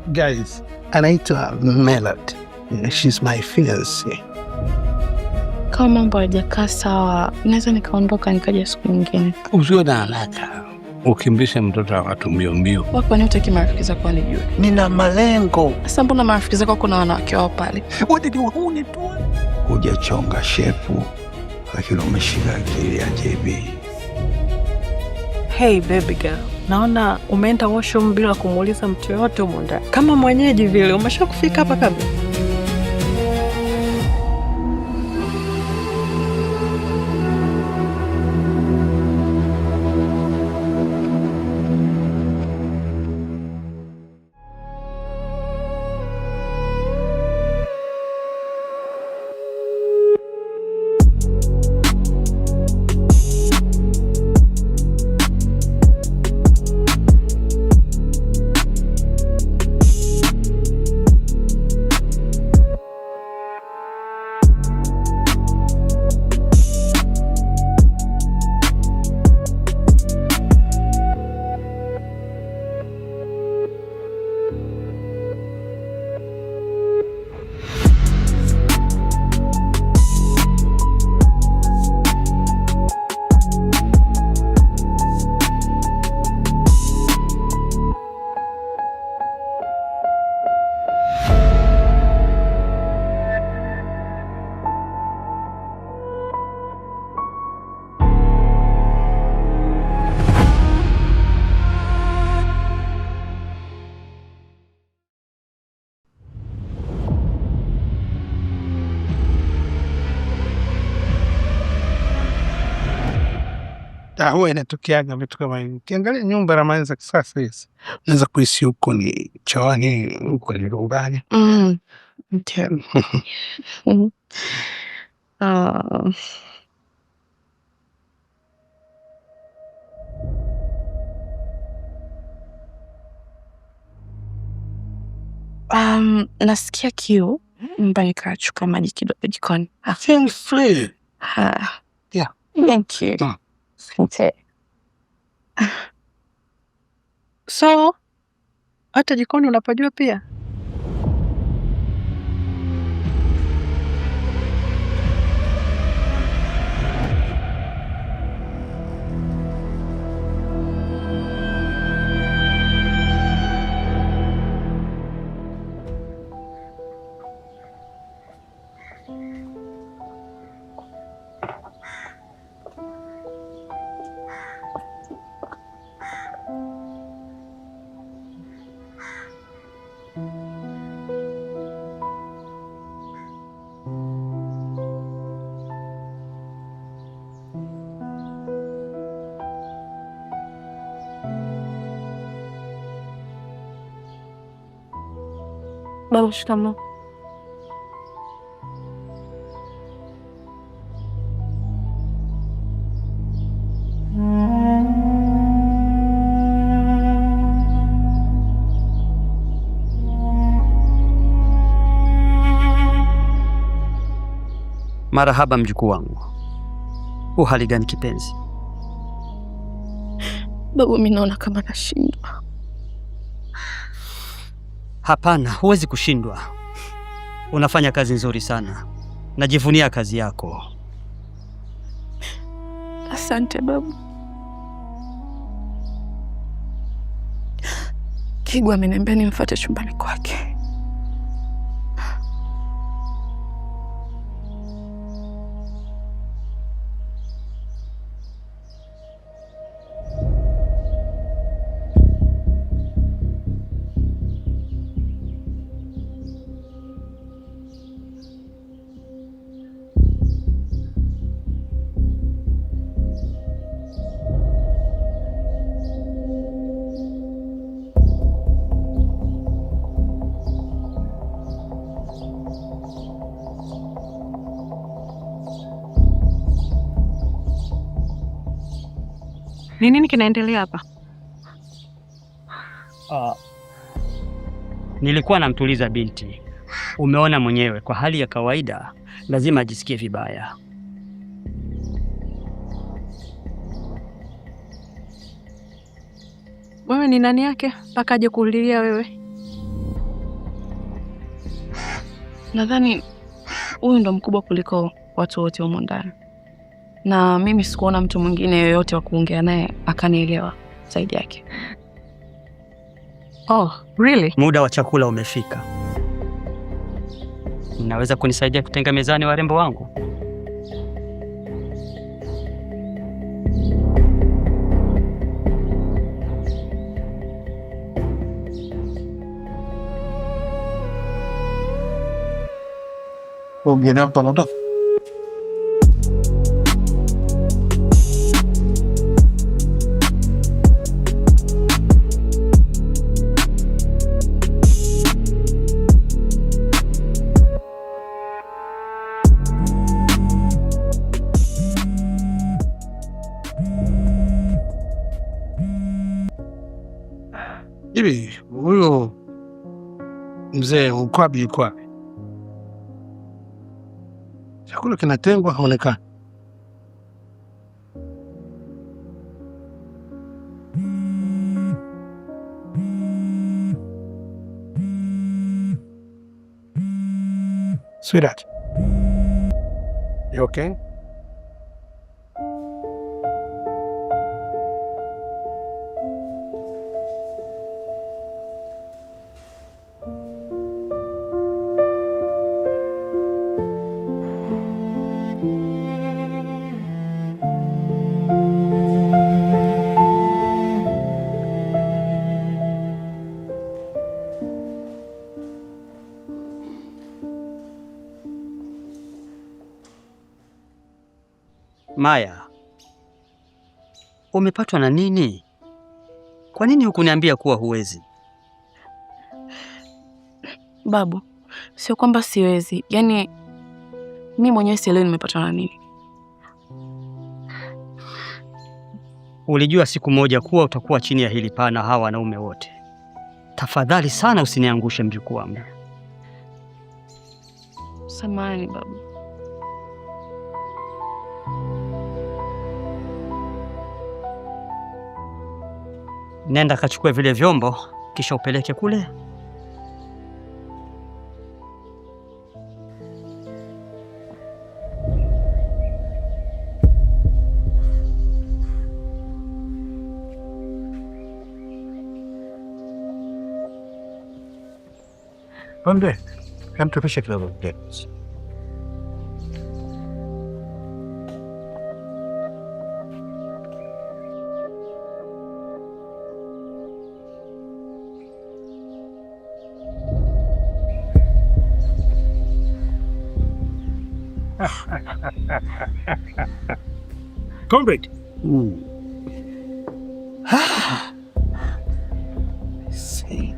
Guys, anaitwa Melody. She's my fiancée. Kama mambo hayajakaa sawa, naweza nikaondoka nikaja siku nyingine. Usiwe na haraka. Ukimbishe mtoto wa watu mbio mbio. Wapo wanataka marafiki zako wanijue. Nina malengo. Sasa mbona marafiki zako kuna wanawake wao pale? Wote ni wahuni tu. Hujachonga shepu, lakini umeshika akili ya JB. Hey baby girl, naona umeenda washroom bila kumuuliza mtu yote huko ndani. Kama mwenyeji vile, umeshakufika hapa kabla? Huwa inatokeaga vitu kama hivi. Ukiangalia nyumba na mali za kisasa hizi, unaweza kuhisi huko ni chooni, huko ni nyumbani. Ndio. Nasikia kiu, mbona nikachukua maji kidogo jikoni. Feel free. Yeah. Thank you. Asante. So, hata jikoni unapajua pia? Baba, shikamoo. Marahaba mjukuu wangu. Uhali gani kipenzi? Baba, mimi naona kama nashindwa. Hapana, huwezi kushindwa. Unafanya kazi nzuri sana. Najivunia kazi yako. Asante baba. Kigwa ameniambia nimfuate chumbani kwake. Ni nini kinaendelea hapa? Nilikuwa namtuliza binti. Umeona mwenyewe, kwa hali ya kawaida lazima ajisikie vibaya. Wewe ni nani yake mpaka aje kulilia wewe? Nadhani huyu ndo mkubwa kuliko watu wote humo ndani. Na mimi sikuona mtu mwingine yoyote wa kuongea naye akanielewa zaidi yake. Oh, really? Muda wa chakula umefika. Mnaweza kunisaidia kutenga mezani warembo wangu? Ongea hapa ndo. Hivi huyo mzee ukwabi kwa chakula kinatengwa haonekani. Sweetheart, you okay? Maya, umepatwa na nini? Kwa nini hukuniambia kuwa huwezi? Babu, sio kwamba siwezi. Yaani mimi mwenyewe sielewi nimepatwa na nini. Ulijua siku moja kuwa utakuwa chini ya hili paa na hawa wanaume wote. Tafadhali sana usiniangushe mjukuu wangu. Samahani babu. Nenda kachukue vile vyombo kisha upeleke kule. Pombe, come to fish kidogo. Comrade. See.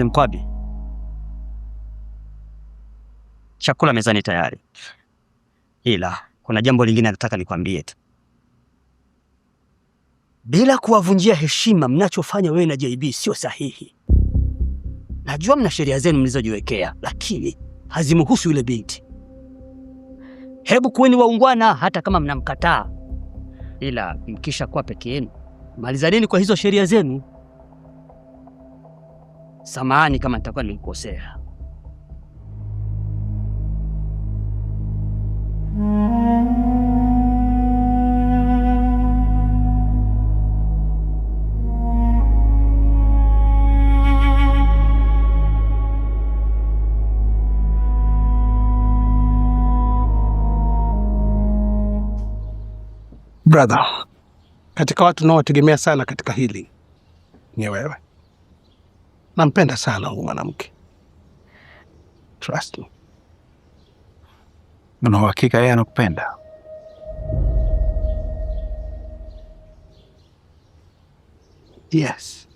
Mkwabi, chakula mezani tayari, ila kuna jambo lingine nataka nikwambie tu. Bila kuwavunjia heshima, mnachofanya wewe na JB sio sahihi. Najua mna sheria zenu mlizojiwekea, lakini hazimhusu yule binti. Hebu kuweni waungwana hata kama mnamkataa, ila mkisha kuwa peke yenu, malizaneni kwa hizo sheria zenu. Samahani kama nitakuwa nilikosea. Brother, katika watu naotegemea sana katika hili ni wewe. Nampenda sana huyu mwanamke. Trust me. Una uhakika yeye anakupenda? Yes.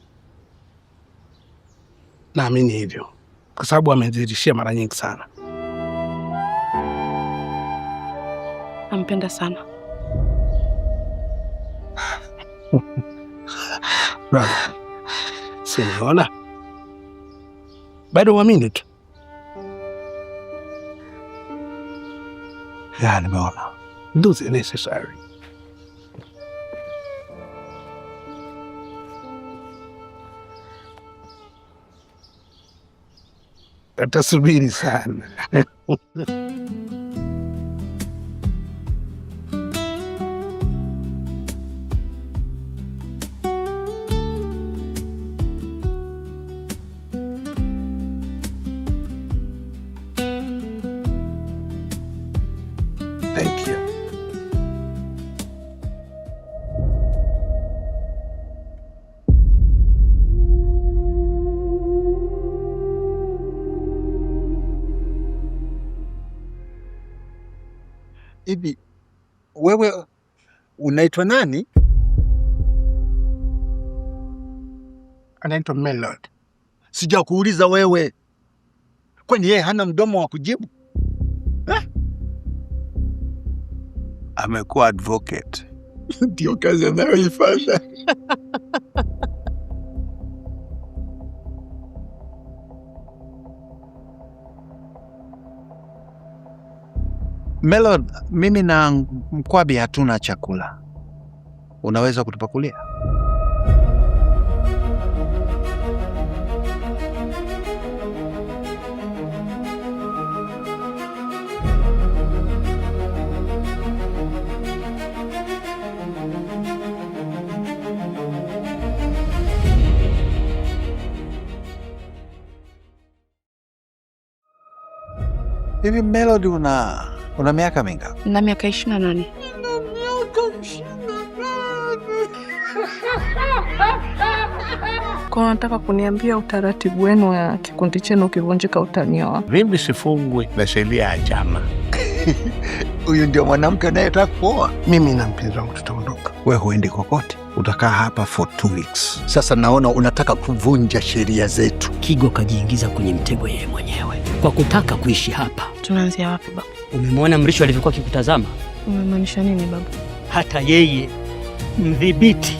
Naamini hivyo kwa sababu amezidishia mara nyingi sana. Nampenda sana. Simeona bado uamini tu. Ya, nimeona. Do the necessary. Atasubiri sana. Thank you. Hivi wewe unaitwa nani? Anaitwa Melody. Sijakuuliza wewe. Kwani yeye hana mdomo wa kujibu? Amekuwa advocate. Ndio kazi anayoifanya. Melody, mimi na Mkwabi hatuna chakula. Unaweza kutupakulia? Hivi Melody una miaka mingapi? Na miaka 28. Kwa nataka kuniambia utaratibu wenu wa kikundi chenu ukivunjika utanioa? Mimi sifungwi na sheria ya chama. Huyu ndio mwanamke anayetaka kuoa. Mimi na mpenzi wangu tutaondoka. Wewe huendi kokote. Utakaa hapa for 2 weeks. Sasa naona unataka kuvunja sheria zetu. Kigo kajiingiza kwenye mtego yeye mwenyewe kwa kutaka kuishi hapa. Tunaanzia wapi baba? Umemwona Mrisho alivyokuwa akikutazama? Umemaanisha nini baba? Hata yeye mdhibiti